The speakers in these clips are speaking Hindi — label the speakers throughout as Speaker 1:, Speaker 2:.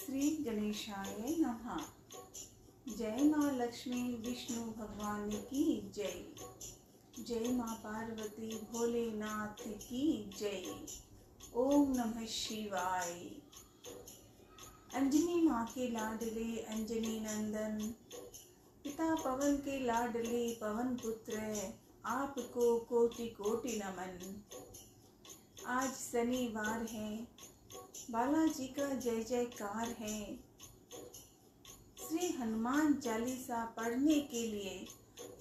Speaker 1: श्री गणेशाय नमः। जय माँ लक्ष्मी विष्णु भगवान की जय। जय माँ पार्वती भोलेनाथ की जय। ओम नमः शिवाय। अंजनी माँ के लाडले अंजनी नंदन, पिता पवन के लाडले पवन पुत्र, आपको कोटि कोटि नमन। आज शनिवार है, बालाजी का जय जयकार है। श्री हनुमान चालीसा पढ़ने के लिए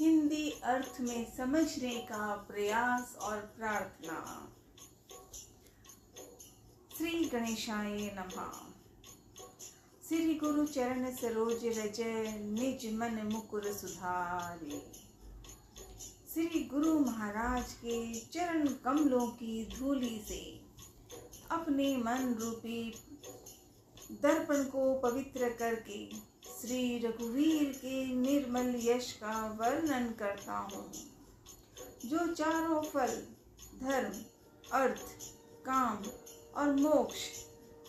Speaker 1: हिंदी अर्थ में समझने का प्रयास और प्रार्थना। श्री गणेशाय नमः। श्री गुरु चरण सरोज रज, निज मन मुकुर सुधारे। श्री गुरु महाराज के चरण कमलों की धूली से अपने मन रूपी दर्पण को पवित्र करके श्री रघुवीर के निर्मल यश का वर्णन करता हूँ, जो चारों फल धर्म, अर्थ, काम और मोक्ष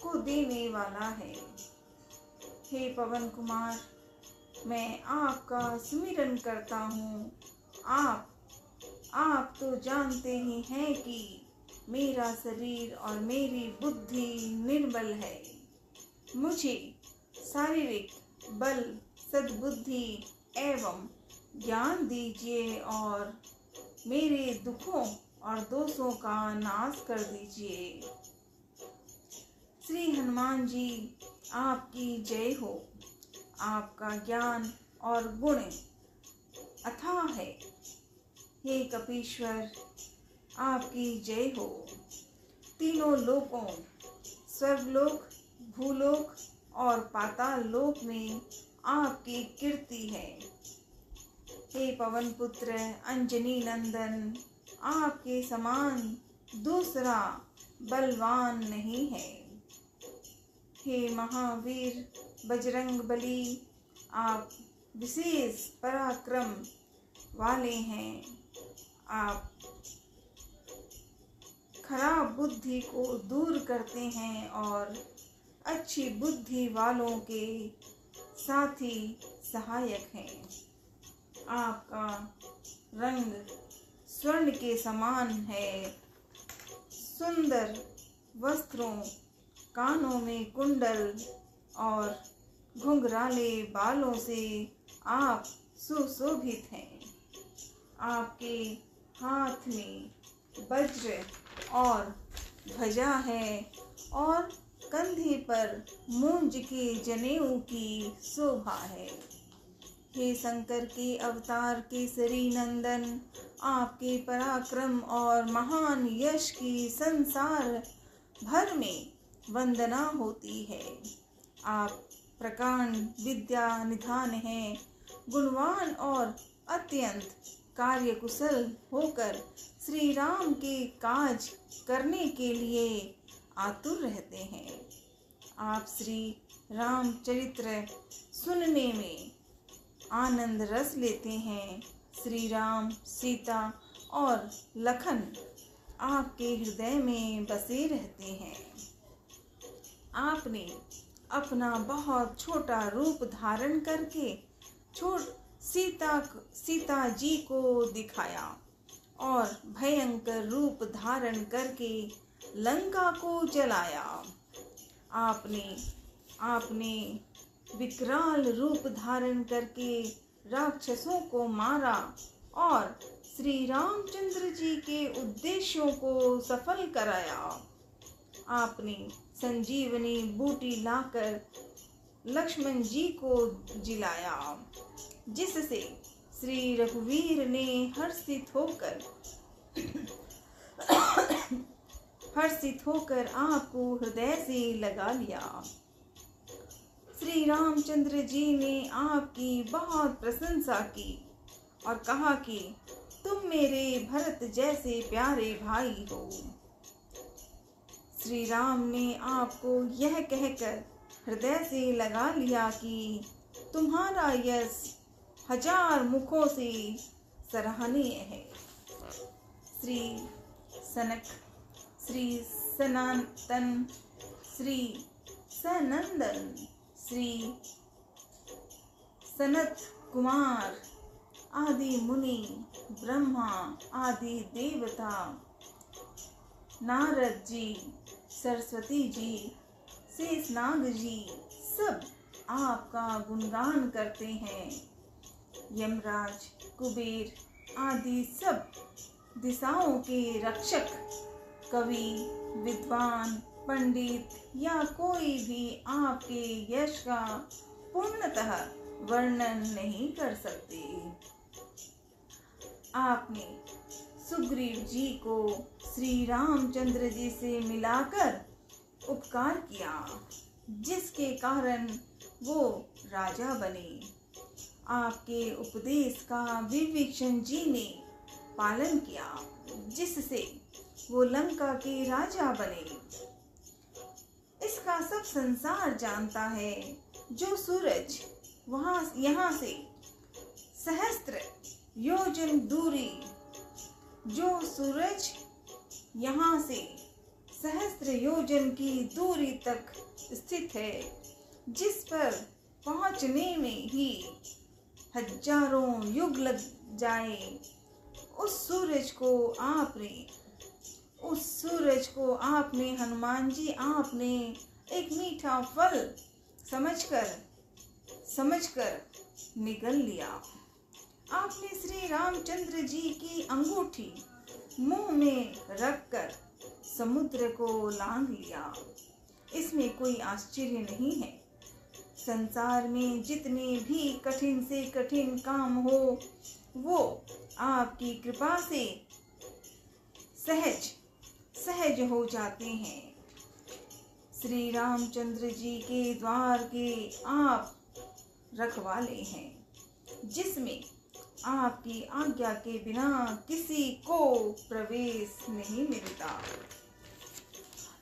Speaker 1: को देने वाला है। हे पवन कुमार, मैं आपका सुमिरन करता हूँ। आप तो जानते ही हैं कि मेरा शरीर और मेरी बुद्धि निर्बल है। मुझे शारीरिक बल, सद्बुद्धि एवं ज्ञान दीजिए और मेरे दुखों और दोषों का नाश कर दीजिए। श्री हनुमान जी, आपकी जय हो। आपका ज्ञान और गुण अथाह है। हे कपीश्वर, आपकी जय हो। तीनों लोकों, स्वर्गलोक, भूलोक और पाताल लोक में आपकी कीर्ति है। हे पवन पुत्र अंजनी नंदन, आपके समान दूसरा बलवान नहीं है। हे महावीर बजरंग बली, आप विशेष पराक्रम वाले हैं। आप खराब बुद्धि को दूर करते हैं और अच्छी बुद्धि वालों के साथी सहायक हैं। आपका रंग स्वर्ण के समान है। सुंदर वस्त्रों, कानों में कुंडल और घुंघराले बालों से आप सुशोभित हैं। आपके हाथ में वज्र और ध्वजा है और कंधे पर मूंज के जनेऊ की शोभा है। हे शंकर के अवतार केसरी नंदन, आपके पराक्रम और महान यश की संसार भर में वंदना होती है। आप प्रकांड विद्या निधान हैं। गुणवान और अत्यंत कार्यकुशल होकर श्री राम के काज करने के लिए आतुर रहते हैं। आप श्री रामचरित्र सुनने में आनंद रस लेते हैं। श्री राम, सीता और लखन आपके हृदय में बसे रहते हैं। आपने अपना बहुत छोटा रूप धारण करके सीता जी को दिखाया और भयंकर रूप धारण करके लंका को जलाया। आपने विकराल रूप धारण करके राक्षसों को मारा और श्री रामचंद्र जी के उद्देश्यों को सफल कराया। आपने संजीवनी बूटी लाकर लक्ष्मण जी को जिलाया, जिससे श्री रघुवीर ने हर्षित होकर आपको हृदय से लगा लिया। श्री रामचंद्र जी ने आपकी बहुत प्रशंसा की और कहा कि तुम मेरे भरत जैसे प्यारे भाई हो। श्री राम ने आपको यह कहकर हृदय से लगा लिया कि तुम्हारा यश 1000 मुखों से सराहनीय है। श्री सनक, श्री सनातन, श्री सनंदन श्री सनत कुमार आदि मुनि, ब्रह्मा आदि देवता, नारद जी, सरस्वती जी, शेषनाग जी सब आपका गुणगान करते हैं। यमराज, कुबेर आदि सब दिशाओं के रक्षक, कवि, विद्वान, पंडित या कोई भी आपके यश का पूर्णतः वर्णन नहीं कर सकते। आपने सुग्रीव जी को श्री रामचंद्र जी से मिलाकर उपकार किया, जिसके कारण वो राजा बने। आपके उपदेश का विभीषण जी ने पालन किया, जिससे वो लंका के राजा बने। इसका सब संसार जानता है। जो सूरज यहाँ से सहस्त्र योजन दूरी, जो सूरज यहाँ से सहस्त्र योजन की दूरी तक स्थित है, जिस पर पहुंचने में ही हजारों युग लग जाए, उस सूरज को आपने हनुमान जी आपने एक मीठा फल समझकर निगल लिया। आपने श्री रामचंद्र जी की अंगूठी मुंह में रखकर समुद्र को लांघ लिया। इसमें कोई आश्चर्य नहीं है। संसार में जितने भी कठिन से कठिन काम हो, वो आपकी कृपा से सहज हो जाते हैं। श्री रामचंद्र जी के द्वार के आप रखवाले हैं, जिसमें आपकी आज्ञा के बिना किसी को प्रवेश नहीं मिलता।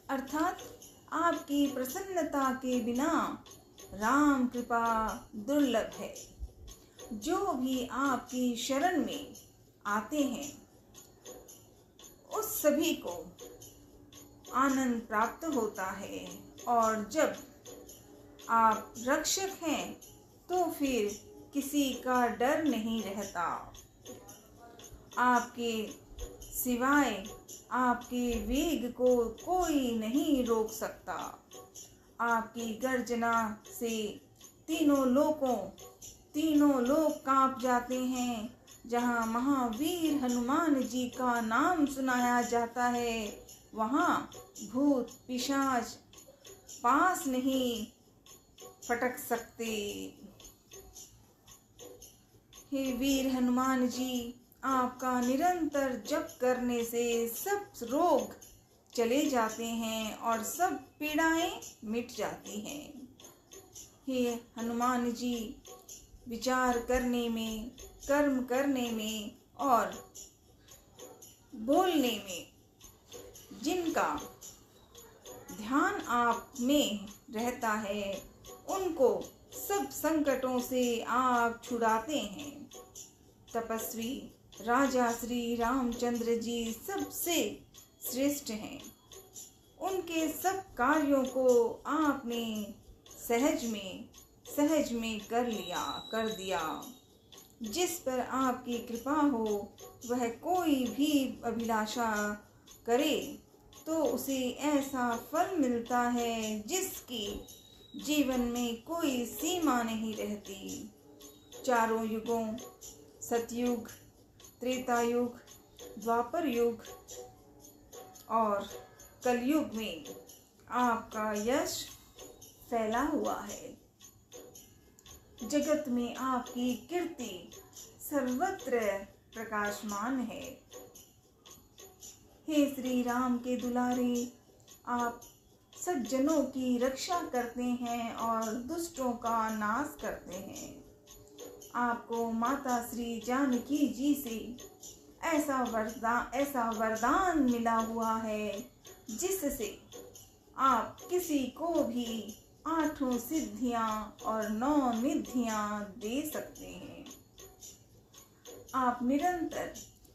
Speaker 1: अर्थात आपकी प्रसन्नता के बिना राम कृपा दुर्लभ है। जो भी आपकी शरण में आते हैं, उस सभी को आनंद प्राप्त होता है। और जब आप रक्षक हैं, तो फिर किसी का डर नहीं रहता। आपके सिवाय आपके वेग को कोई नहीं रोक सकता। आपकी गर्जना से तीनों लोक कांप जाते हैं। जहाँ महावीर हनुमान जी का नाम सुनाया जाता है, वहाँ भूत पिशाच पास नहीं फटक सकते। हे वीर हनुमान जी, आपका निरंतर जप करने से सब रोग चले जाते हैं और सब पीड़ाएं मिट जाती हैं। हे हनुमान जी, विचार करने में, कर्म करने में और बोलने में जिनका ध्यान आप में रहता है, उनको सब संकटों से आप छुड़ाते हैं। तपस्वी राजा श्री रामचंद्र जी सबसे श्रेष्ठ हैं। उनके सब कार्यों को आपने सहज में कर दिया। जिस पर आपकी कृपा हो, वह कोई भी अभिलाषा करे तो उसे ऐसा फल मिलता है जिसकी जीवन में कोई सीमा नहीं रहती। चारों युगों, सतयुग, त्रेता युग, द्वापर युग और कलयुग में आपका यश फैला हुआ है। जगत में आपकी कीर्ति सर्वत्र प्रकाशमान है। हे श्री राम के दुलारे, आप सज्जनों की रक्षा करते हैं और दुष्टों का नाश करते हैं। आपको माता श्री जानकी जी से ऐसा वरदान मिला हुआ है, जिससे आप किसी को भी 8 सिद्धियां और 9 निधियां दे सकते हैं। आप निरंतर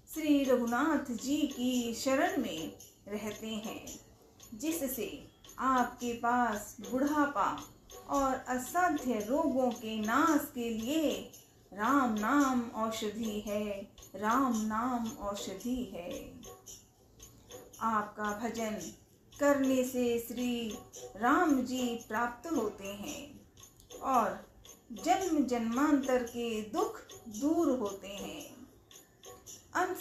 Speaker 1: श्री रघुनाथ जी की शरण में रहते हैं, जिससे आपके पास बुढ़ापा और असाध्य रोगों के नाश के लिए राम नाम औषधि है, राम नाम औषधि है। आपका भजन करने से श्री राम जी प्राप्त होते हैं और जन्म जन्मांतर के दुख दूर होते हैं। अंत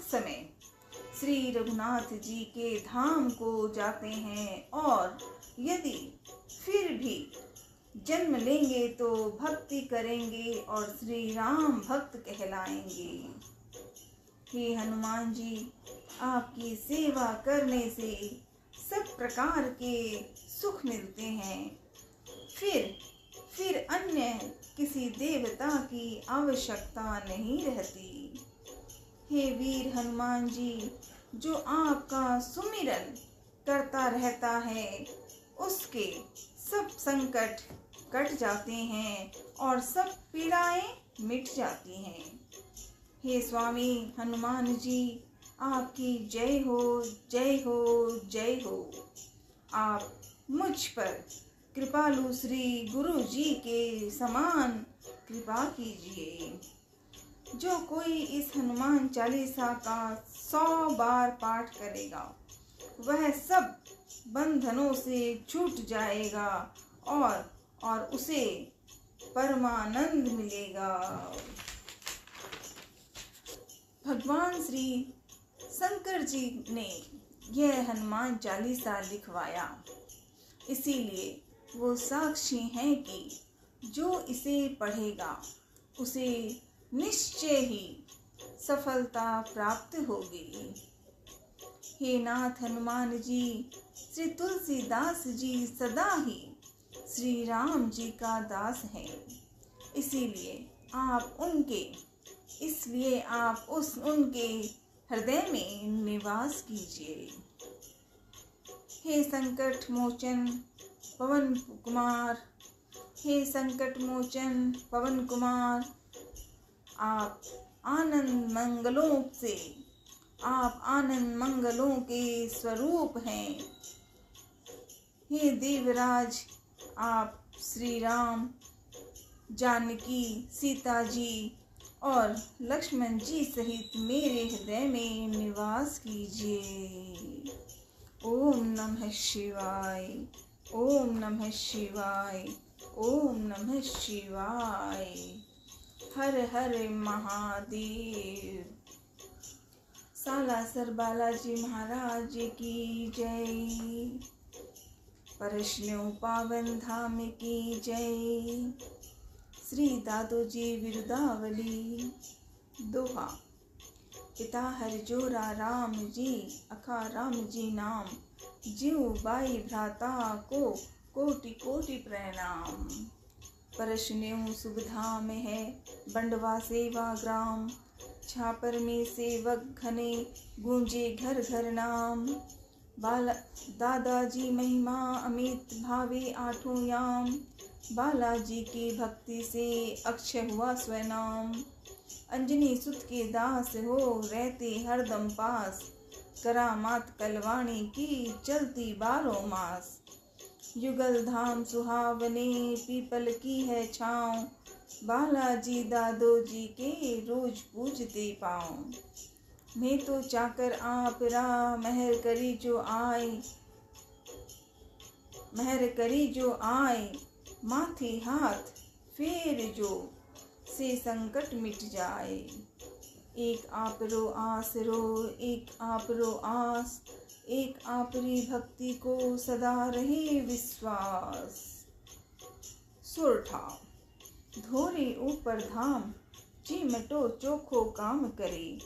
Speaker 1: समय श्री रघुनाथ जी के धाम को जाते हैं और यदि फिर भी जन्म लेंगे तो भक्ति करेंगे और श्री राम भक्त कहलाएंगे। हे हनुमान जी, आपकी सेवा करने से सब प्रकार के सुख मिलते हैं। फिर अन्य किसी देवता की आवश्यकता नहीं रहती। हे वीर हनुमान जी, जो आपका सुमिरन करता रहता है उसके सब संकट कट जाते हैं और सब पीड़ाएं मिट जाती हैं। हे स्वामी हनुमान जी, आपकी जय हो, जय हो, जय हो। आप मुझ पर कृपालु श्री गुरु जी के समान कृपा कीजिए। जो कोई इस हनुमान चालीसा का 100 बार पाठ करेगा वह सब बंधनों से छूट जाएगा और उसे परमानंद मिलेगा। भगवान श्री शंकर जी ने यह हनुमान चालीसा लिखवाया, इसीलिए वो साक्षी हैं कि जो इसे पढ़ेगा उसे निश्चय ही सफलता प्राप्त होगी। हे नाथ हनुमान जी, श्री तुलसीदास जी सदा ही श्री राम जी का दास हैं, इसलिए आप उनके हृदय में निवास कीजिए। हे संकट मोचन पवन कुमार, हे संकट मोचन पवन कुमार, आप आनंद मंगलों के स्वरूप हैं। हे देवराज, आप श्री राम, जानकी, सीता जी और लक्ष्मण जी सहित मेरे हृदय में निवास कीजिए। ओम नमः शिवाय, ओम नमः शिवाय, ओम नमः शिवाय। हर हर महादेव। सालासर बालाजी महाराज की जय। परशुन्यों पावन धाम की जय। श्री दादोजी विरुदावली। दोहा। पिता हर जोरा राम जी, अखा राम जी नाम, जीव बाई भ्राता को कोटि कोटि प्रणाम। परशुन्यों शुभ धाम है बंडवा सेवा ग्राम, छापर में सेवक घने गूंजे घर घर नाम। दादाजी महिमा अमित भावे आठों याम, बालाजी की भक्ति से अक्षय हुआ स्वनाम। अंजनी सुत के दास हो रहते हरदम पास, करामात कलवाणी की चलती 12 मास। युगल धाम सुहावने पीपल की है छाँव, बालाजी दादोजी के रोज पूजते पाँव। मैं तो चाकर आप रा महर करी जो आए, माथे हाथ फेर जो से संकट मिट जाए। एक आप रो आस रो, एक आप रो आस, एक आपरी भक्ति को सदा रहे विश्वास। सुरठा। धोरे ऊपर धाम, चिमटो चोखो काम करे,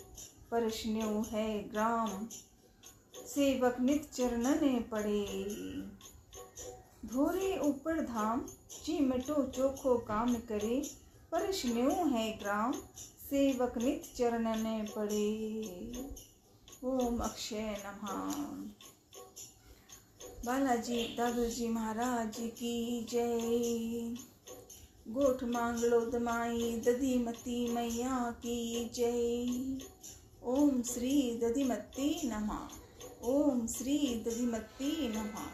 Speaker 1: परशुन्यों है ग्राम, सेवक नित चरणने पड़े। धोरे ऊपर धाम, चिमटो चोखो काम करे, परशुन्यों है ग्राम, सेवक नित चरणने पड़े। ओम अक्षय नमः। बालाजी दादोजी महाराज की जय। गोठ मांगलो दमाई दधिमती मैया की जय। ओम श्री दधिमती नमः। ओम श्री दधिमत्ते नमः।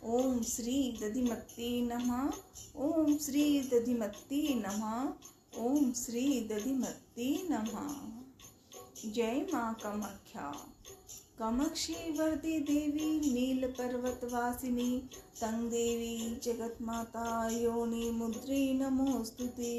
Speaker 1: ओम श्री दधिमत्ते नमः। ओम श्री दधिमत्ते नमः। ओम श्री दधिमत्ते नमः। जय माँ कामाख्या। कामाक्षी वरदे देवी नील पर्वतवासिनी तं देवी जगत माता योनि मुद्रे नमोस्तुते।